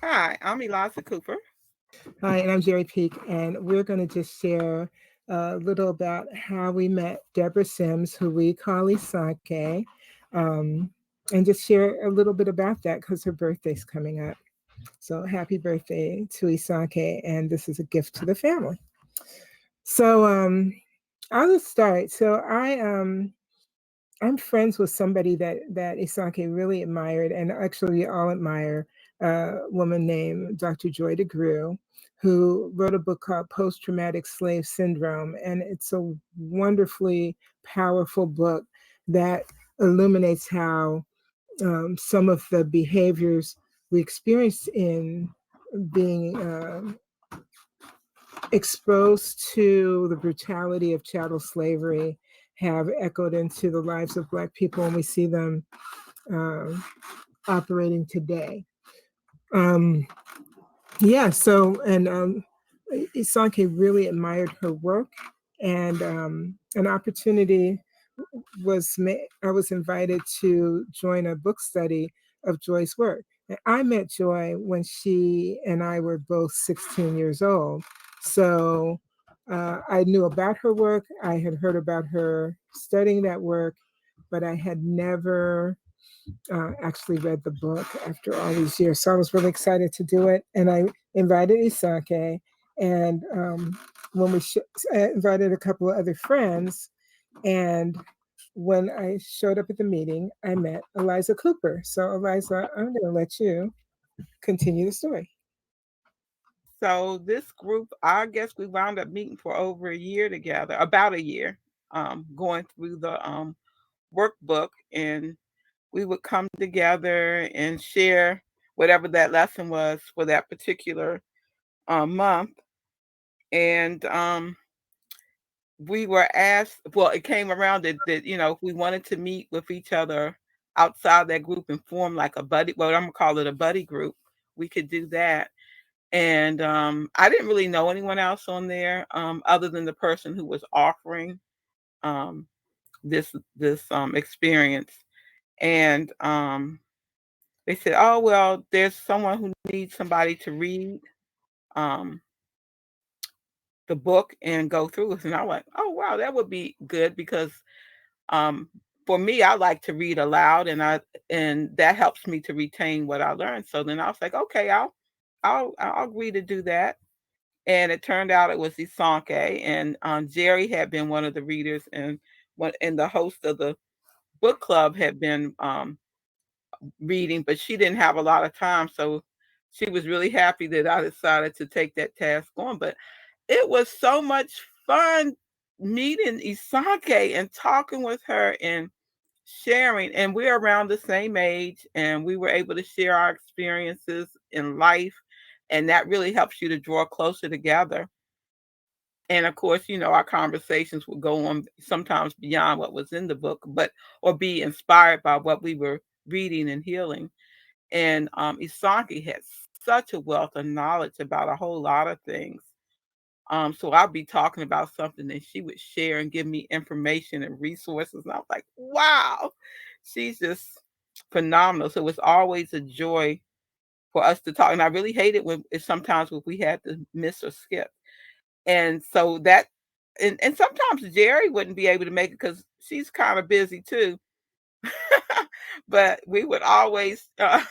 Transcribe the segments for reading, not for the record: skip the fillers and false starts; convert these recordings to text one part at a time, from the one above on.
Hi, I'm Eliza Cooper. Hi, and I'm Jerry Peak, and we're going to just share a little about how we met Deborah Sims, who we call Isoke, um, and just share a little bit about that because her birthday's coming up. So happy birthday to Isoke, and this is a gift to the family. So I'll just start. I'm friends with somebody that Isoke really admired, and actually we all admire a woman named Dr. Joy DeGruy, who wrote a book called Post Traumatic Slave Syndrome, and it's a wonderfully powerful book that illuminates how some of the behaviors we experience in being exposed to the brutality of chattel slavery have echoed into the lives of Black people, and we see them um, operating today. Um, yeah, so, and Isanke really admired her work, and an opportunity I was invited to join a book study of Joy's work. And I met Joy when she and I were both 16 years old. So I knew about her work. I had heard about her studying that work, but I had never actually read the book after all these years. So I was really excited to do it. And I invited Isake. And when I invited a couple of other friends, and when I showed up at the meeting, I met Eliza Cooper. So, Eliza, I'm going to let you continue the story. So this group, I guess we wound up meeting for over a year together, about a year, going through the workbook, and we would come together and share whatever that lesson was for that particular month. And we were asked, well, it came around that, if we wanted to meet with each other outside that group and form like a buddy, well, I'm gonna call it a buddy group, we could do that. And I didn't really know anyone else on there, other than the person who was offering um, this experience. And they said, "Oh well, there's someone who needs somebody to read um, the book and go through it." And I was like, "Oh wow, that would be good because um, for me, I like to read aloud, and that helps me to retain what I learned." So then I was like, "Okay, I'll agree to do that." And it turned out it was Isoke, and Jerry had been one of the readers, and the host of the book club had been reading, but she didn't have a lot of time, so she was really happy that I decided to take that task on. But it was so much fun meeting Isake and talking with her and sharing, and we're around the same age, and we were able to share our experiences in life, and that really helps you to draw closer together. And of course, our conversations would go on sometimes beyond what was in the book, but or be inspired by what we were reading and healing. And Isaki had such a wealth of knowledge about a whole lot of things. So I'd be talking about something and she would share and give me information and resources. And I was like, wow, she's just phenomenal. So it's always a joy for us to talk. And I really hate it when it's sometimes when we had to miss or skip. And so that, and sometimes Jerry wouldn't be able to make it because she's kind of busy too. But we would always, the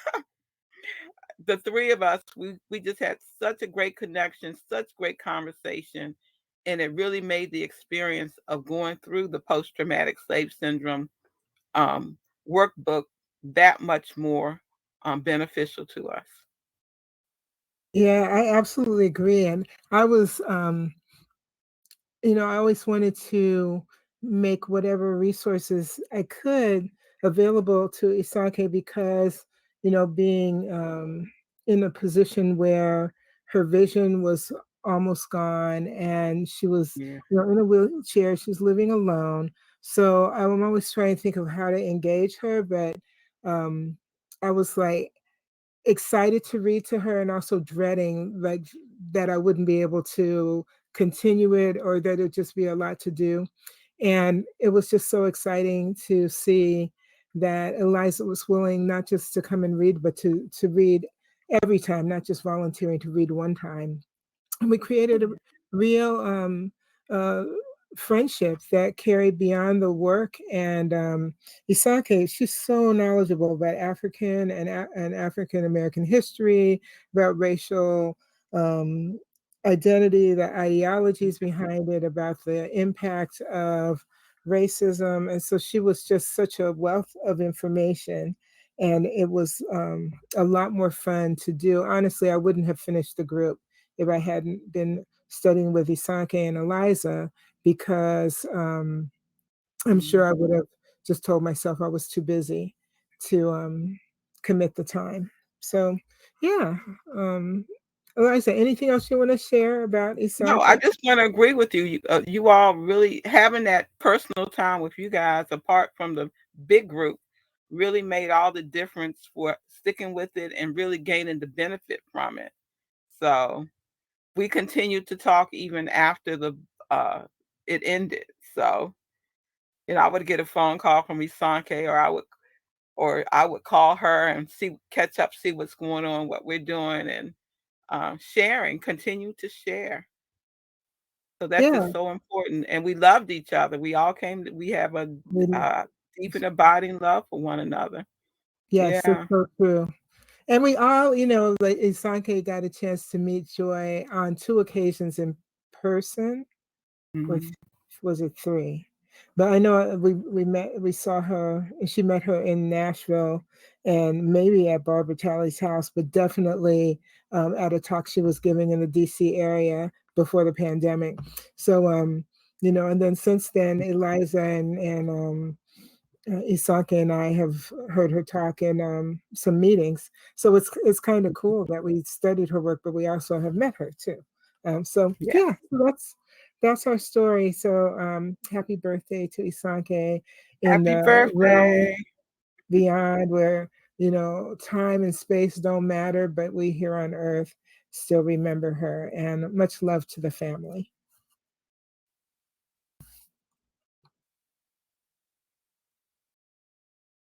three of us, we just had such a great connection, such great conversation, and it really made the experience of going through the post traumatic slave syndrome um, workbook that much more beneficial to us. Yeah, I absolutely agree. And I was, I always wanted to make whatever resources I could available to Isake because, being in a position where her vision was almost gone and she was, Yeah. in a wheelchair, she was living alone. So I'm always trying to think of how to engage her, but um, I was like, excited to read to her and also dreading like that I wouldn't be able to continue it or that it'd just be a lot to do. And it was just so exciting to see that Eliza was willing not just to come and read, but to read every time, not just volunteering to read one time. And we created a real uh, friendship that carried beyond the work. And Isoke, she's so knowledgeable about African and African American history, about racial um, identity, the ideologies behind it, about the impact of racism. And so she was just such a wealth of information. And it was a lot more fun to do. Honestly, I wouldn't have finished the group if I hadn't been studying with Isoke and Eliza, because I'm sure I would have just told myself I was too busy to commit the time. So, yeah. Um, Eliza, anything else you want to share about No, I Isoke? just want to agree with you. You all really having that personal time with you guys, apart from the big group, really made all the difference for sticking with it and really gaining the benefit from it. So we continued to talk even after the uh, it ended. So I would get a phone call from Isanke, or I would call her and catch up, see what's going on, what we're doing, and sharing, continue to share. So that's Yeah. just so important, and we loved each other. We have a we- deep and abiding love for one another. Yes, it's Yeah. so true. And we all, like Isanke got a chance to meet Joy on two occasions in person. Or Mhm. was it three? But I know we saw her, and she met her in Nashville, and maybe at Barbara Talley's house, but definitely at a talk she was giving in the DC area before the pandemic. So and then since then, Eliza and Isake and I have heard her talk in some meetings. So it's kind of cool that we studied her work, but we also have met her too. So Yeah. yeah, so that's our story. So happy birthday to Isake in Happy the realm birthday. beyond, where time and space don't matter, but we here on Earth still remember her. And much love to the family.